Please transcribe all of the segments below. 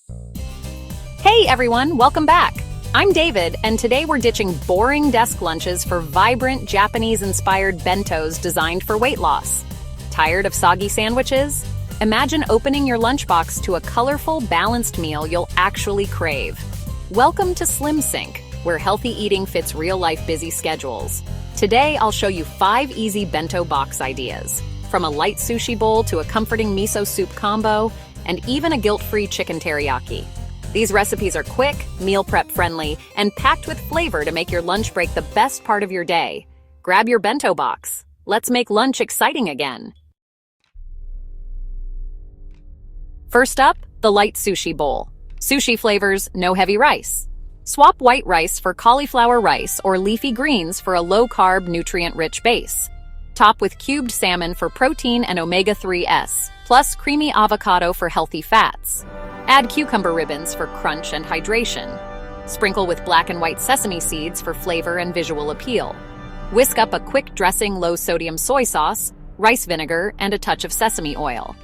Hey everyone, welcome back. I'm David, and today we're ditching boring desk lunches for vibrant Japanese-inspired bentos designed for weight loss. Tired of soggy sandwiches? Imagine opening your lunchbox to a colorful, balanced meal you'll actually crave. Welcome to SlimSync, where healthy eating fits real-life busy schedules. Today, I'll show you 5 easy bento box ideas, from a light sushi bowl to a comforting miso soup combo, and even a guilt-free chicken teriyaki. These recipes are quick, meal prep friendly, and packed with flavor to make your lunch break the best part of your day. Grab your bento box. Let's make lunch exciting again. First up, the light sushi bowl. Sushi flavors, no heavy rice. Swap white rice for cauliflower rice or leafy greens for a low-carb, nutrient-rich base. Top with cubed salmon for protein and omega-3s, plus creamy avocado for healthy fats. Add cucumber ribbons for crunch and hydration. Sprinkle with black and white sesame seeds for flavor and visual appeal. Whisk up a quick dressing low-sodium soy sauce, rice vinegar, and a touch of sesame oil.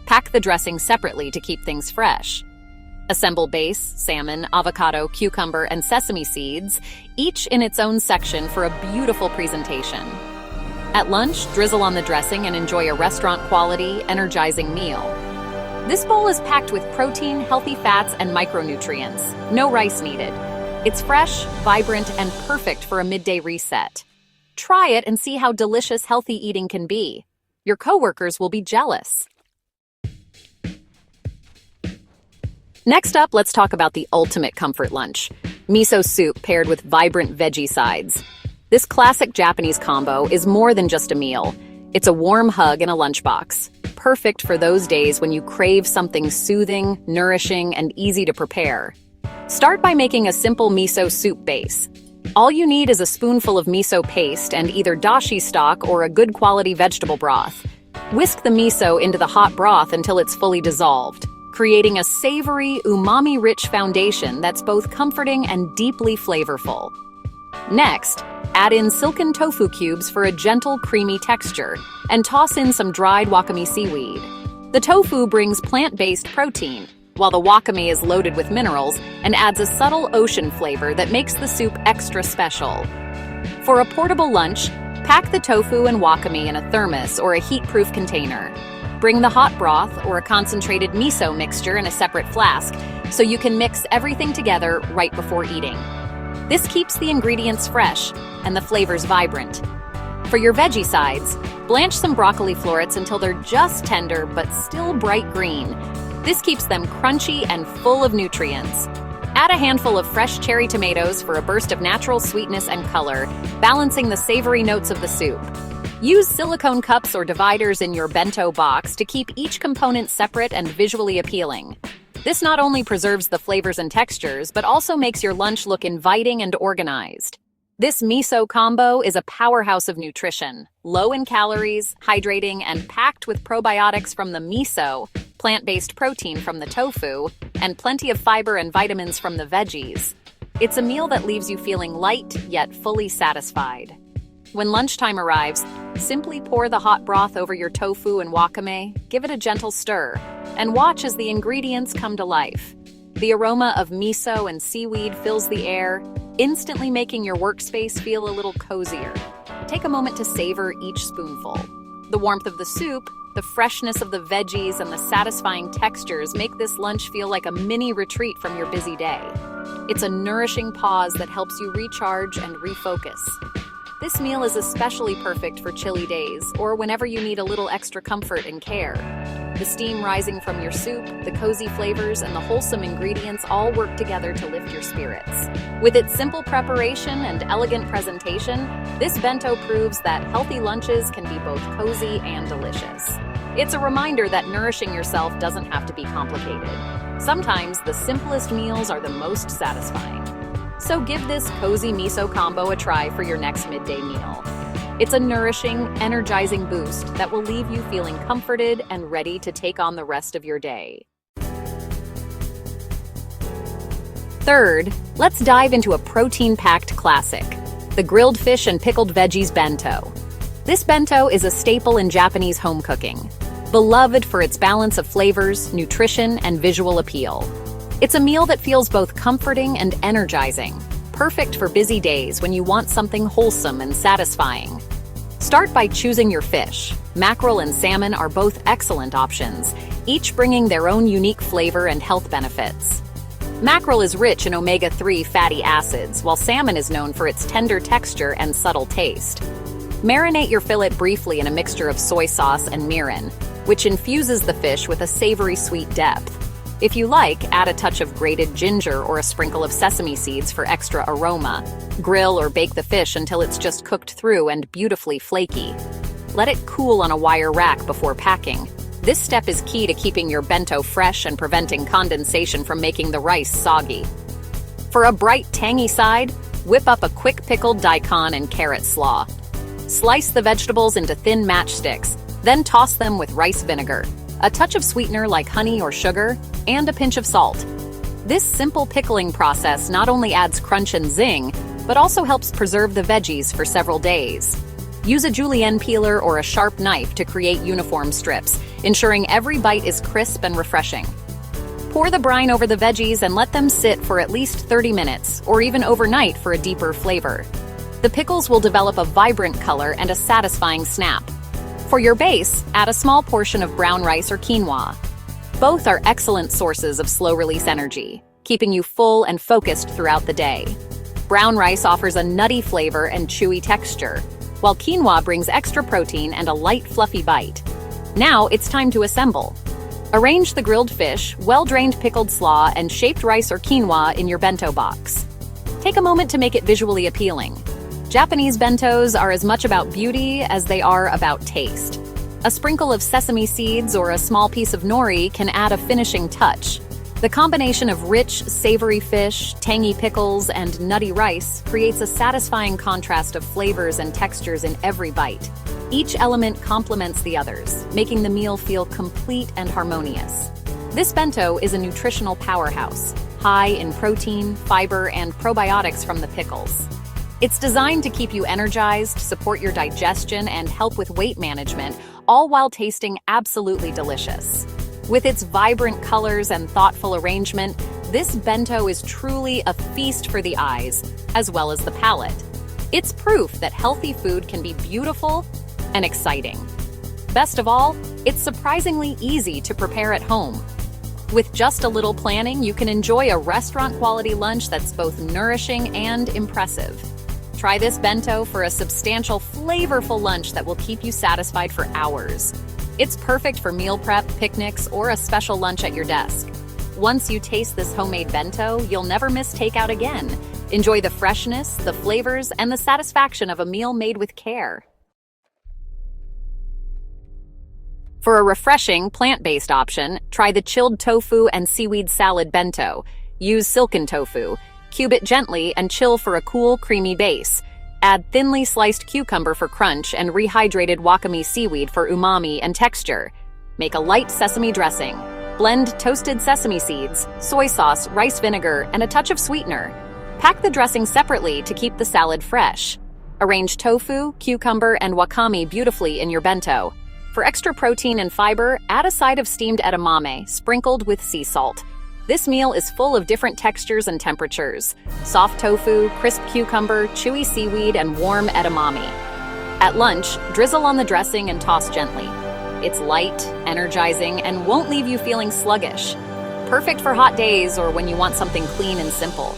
Pack the dressing separately to keep things fresh. Assemble base, salmon, avocado, cucumber, and sesame seeds, each in its own section for a beautiful presentation. At lunch, drizzle on the dressing and enjoy a restaurant-quality, energizing meal. This bowl is packed with protein, healthy fats, and micronutrients. No rice needed. It's fresh, vibrant, and perfect for a midday reset. Try it and see how delicious healthy eating can be. Your coworkers will be jealous. Next up, let's talk about the ultimate comfort lunch. Miso soup paired with vibrant veggie sides. This classic Japanese combo is more than just a meal. It's a warm hug in a lunchbox. Perfect for those days when you crave something soothing, nourishing, and easy to prepare. Start by making a simple miso soup base. All you need is a spoonful of miso paste and either dashi stock or a good quality vegetable broth. Whisk the miso into the hot broth until it's fully dissolved, creating a savory, umami-rich foundation that's both comforting and deeply flavorful. Next, add in silken tofu cubes for a gentle, creamy texture, and toss in some dried wakame seaweed. The tofu brings plant-based protein, while the wakame is loaded with minerals and adds a subtle ocean flavor that makes the soup extra special. For a portable lunch, pack the tofu and wakame in a thermos or a heat-proof container. Bring the hot broth or a concentrated miso mixture in a separate flask so you can mix everything together right before eating. This keeps the ingredients fresh and the flavors vibrant. For your veggie sides, blanch some broccoli florets until they're just tender but still bright green. This keeps them crunchy and full of nutrients. Add a handful of fresh cherry tomatoes for a burst of natural sweetness and color, balancing the savory notes of the soup. Use silicone cups or dividers in your bento box to keep each component separate and visually appealing. This not only preserves the flavors and textures, but also makes your lunch look inviting and organized. This miso combo is a powerhouse of nutrition, low in calories, hydrating, and packed with probiotics from the miso, plant-based protein from the tofu, and plenty of fiber and vitamins from the veggies. It's a meal that leaves you feeling light, yet fully satisfied. When lunchtime arrives, simply pour the hot broth over your tofu and wakame, give it a gentle stir, and watch as the ingredients come to life. The aroma of miso and seaweed fills the air, instantly making your workspace feel a little cozier. Take a moment to savor each spoonful. The warmth of the soup, the freshness of the veggies, and the satisfying textures make this lunch feel like a mini retreat from your busy day. It's a nourishing pause that helps you recharge and refocus. This meal is especially perfect for chilly days or whenever you need a little extra comfort and care. The steam rising from your soup, the cozy flavors, and the wholesome ingredients all work together to lift your spirits. With its simple preparation and elegant presentation, this bento proves that healthy lunches can be both cozy and delicious. It's a reminder that nourishing yourself doesn't have to be complicated. Sometimes the simplest meals are the most satisfying. So give this cozy miso combo a try for your next midday meal. It's a nourishing, energizing boost that will leave you feeling comforted and ready to take on the rest of your day. Third, let's dive into a protein-packed classic, the grilled fish and pickled veggies bento. This bento is a staple in Japanese home cooking, beloved for its balance of flavors, nutrition, and visual appeal. It's a meal that feels both comforting and energizing, perfect for busy days when you want something wholesome and satisfying. Start by choosing your fish. Mackerel and salmon are both excellent options, each bringing their own unique flavor and health benefits. Mackerel is rich in omega-3 fatty acids, while salmon is known for its tender texture and subtle taste. Marinate your fillet briefly in a mixture of soy sauce and mirin, which infuses the fish with a savory sweet depth. If you like, add a touch of grated ginger or a sprinkle of sesame seeds for extra aroma. Grill or bake the fish until it's just cooked through and beautifully flaky. Let it cool on a wire rack before packing. This step is key to keeping your bento fresh and preventing condensation from making the rice soggy. For a bright, tangy side, whip up a quick pickled daikon and carrot slaw. Slice the vegetables into thin matchsticks, then toss them with rice vinegar, a touch of sweetener like honey or sugar, and a pinch of salt. This simple pickling process not only adds crunch and zing, but also helps preserve the veggies for several days. Use a julienne peeler or a sharp knife to create uniform strips, ensuring every bite is crisp and refreshing. Pour the brine over the veggies and let them sit for at least 30 minutes, or even overnight for a deeper flavor. The pickles will develop a vibrant color and a satisfying snap. For your base, add a small portion of brown rice or quinoa. Both are excellent sources of slow-release energy, keeping you full and focused throughout the day. Brown rice offers a nutty flavor and chewy texture, while quinoa brings extra protein and a light, fluffy bite. Now it's time to assemble. Arrange the grilled fish, well-drained pickled slaw, and shaped rice or quinoa in your bento box. Take a moment to make it visually appealing. Japanese bentos are as much about beauty as they are about taste. A sprinkle of sesame seeds or a small piece of nori can add a finishing touch. The combination of rich, savory fish, tangy pickles, and nutty rice creates a satisfying contrast of flavors and textures in every bite. Each element complements the others, making the meal feel complete and harmonious. This bento is a nutritional powerhouse, high in protein, fiber, and probiotics from the pickles. It's designed to keep you energized, support your digestion, and help with weight management, all while tasting absolutely delicious. With its vibrant colors and thoughtful arrangement, this bento is truly a feast for the eyes, as well as the palate. It's proof that healthy food can be beautiful and exciting. Best of all, it's surprisingly easy to prepare at home. With just a little planning, you can enjoy a restaurant-quality lunch that's both nourishing and impressive. Try this bento for a substantial, flavorful lunch that will keep you satisfied for hours. It's perfect for meal prep, picnics, or a special lunch at your desk. Once you taste this homemade bento, you'll never miss takeout again. Enjoy the freshness, the flavors, and the satisfaction of a meal made with care. For a refreshing, plant-based option, try the chilled tofu and seaweed salad bento. Use silken tofu. Cube it gently and chill for a cool, creamy base. Add thinly sliced cucumber for crunch and rehydrated wakame seaweed for umami and texture. Make a light sesame dressing. Blend toasted sesame seeds, soy sauce, rice vinegar, and a touch of sweetener. Pack the dressing separately to keep the salad fresh. Arrange tofu, cucumber, and wakame beautifully in your bento. For extra protein and fiber, add a side of steamed edamame, sprinkled with sea salt. This meal is full of different textures and temperatures: soft tofu, crisp cucumber, chewy seaweed, and warm edamame. At lunch, drizzle on the dressing and toss gently. It's light, energizing, and won't leave you feeling sluggish. Perfect for hot days or when you want something clean and simple.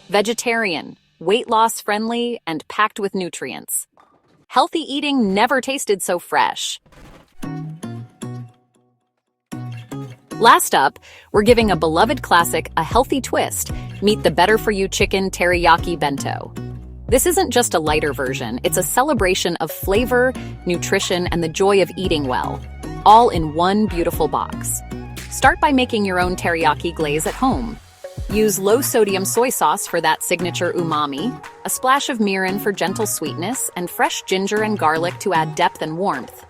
Vegetarian, weight loss friendly, and packed with nutrients. Healthy eating never tasted so fresh. Last up, we're giving a beloved classic a healthy twist. Meet the better-for-you chicken teriyaki bento. This isn't just a lighter version, it's a celebration of flavor, nutrition, and the joy of eating well, all in one beautiful box. Start by making your own teriyaki glaze at home. Use low-sodium soy sauce for that signature umami, a splash of mirin for gentle sweetness, and fresh ginger and garlic to add depth and warmth.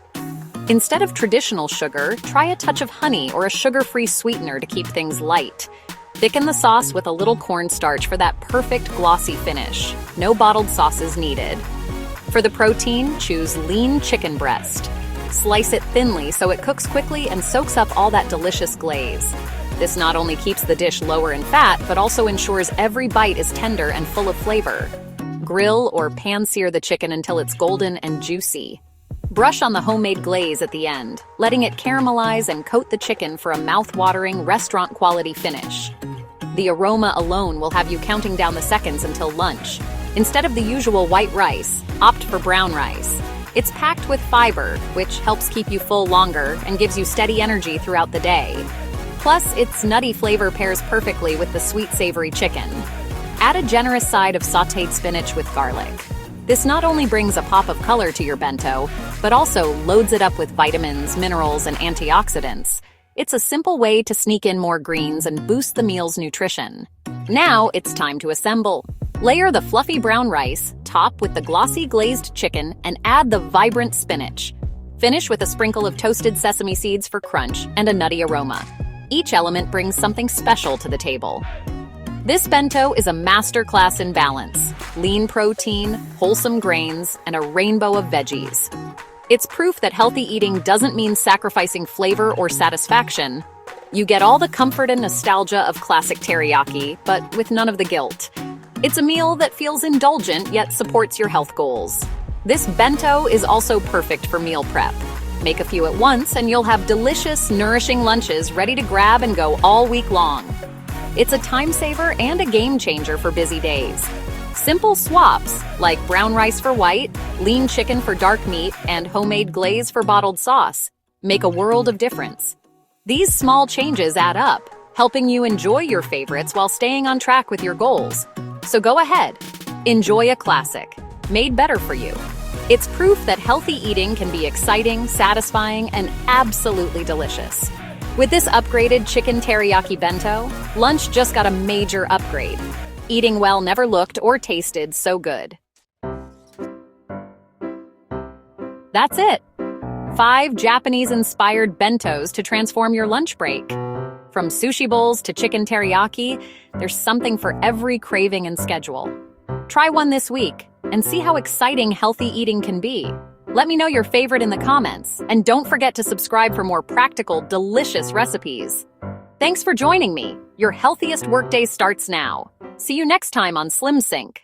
Instead of traditional sugar, try a touch of honey or a sugar-free sweetener to keep things light. Thicken the sauce with a little cornstarch for that perfect glossy finish. No bottled sauces needed. For the protein, choose lean chicken breast. Slice it thinly so it cooks quickly and soaks up all that delicious glaze. This not only keeps the dish lower in fat, but also ensures every bite is tender and full of flavor. Grill or pan-sear the chicken until it's golden and juicy. Brush on the homemade glaze at the end, letting it caramelize and coat the chicken for a mouth-watering, restaurant-quality finish. The aroma alone will have you counting down the seconds until lunch. Instead of the usual white rice, opt for brown rice. It's packed with fiber, which helps keep you full longer and gives you steady energy throughout the day. Plus, its nutty flavor pairs perfectly with the sweet, savory chicken. Add a generous side of sautéed spinach with garlic. This not only brings a pop of color to your bento, but also loads it up with vitamins, minerals, and antioxidants. It's a simple way to sneak in more greens and boost the meal's nutrition. Now it's time to assemble. Layer the fluffy brown rice, top with the glossy glazed chicken, and add the vibrant spinach. Finish with a sprinkle of toasted sesame seeds for crunch and a nutty aroma. Each element brings something special to the table. This bento is a masterclass in balance: lean protein, wholesome grains, and a rainbow of veggies. It's proof that healthy eating doesn't mean sacrificing flavor or satisfaction. You get all the comfort and nostalgia of classic teriyaki, but with none of the guilt. It's a meal that feels indulgent yet supports your health goals. This bento is also perfect for meal prep. Make a few at once and you'll have delicious, nourishing lunches ready to grab and go all week long. It's a time saver and a game changer for busy days. Simple swaps, like brown rice for white, lean chicken for dark meat, and homemade glaze for bottled sauce, make a world of difference. These small changes add up, helping you enjoy your favorites while staying on track with your goals. So go ahead, enjoy a classic, made better for you. It's proof that healthy eating can be exciting, satisfying, and absolutely delicious. With this upgraded chicken teriyaki bento, lunch just got a major upgrade. Eating well never looked or tasted so good. That's it. 5 Japanese-inspired bentos to transform your lunch break. From sushi bowls to chicken teriyaki, there's something for every craving and schedule. Try one this week and see how exciting healthy eating can be. Let me know your favorite in the comments, and don't forget to subscribe for more practical, delicious recipes. Thanks for joining me. Your healthiest workday starts now. See you next time on SlimSync.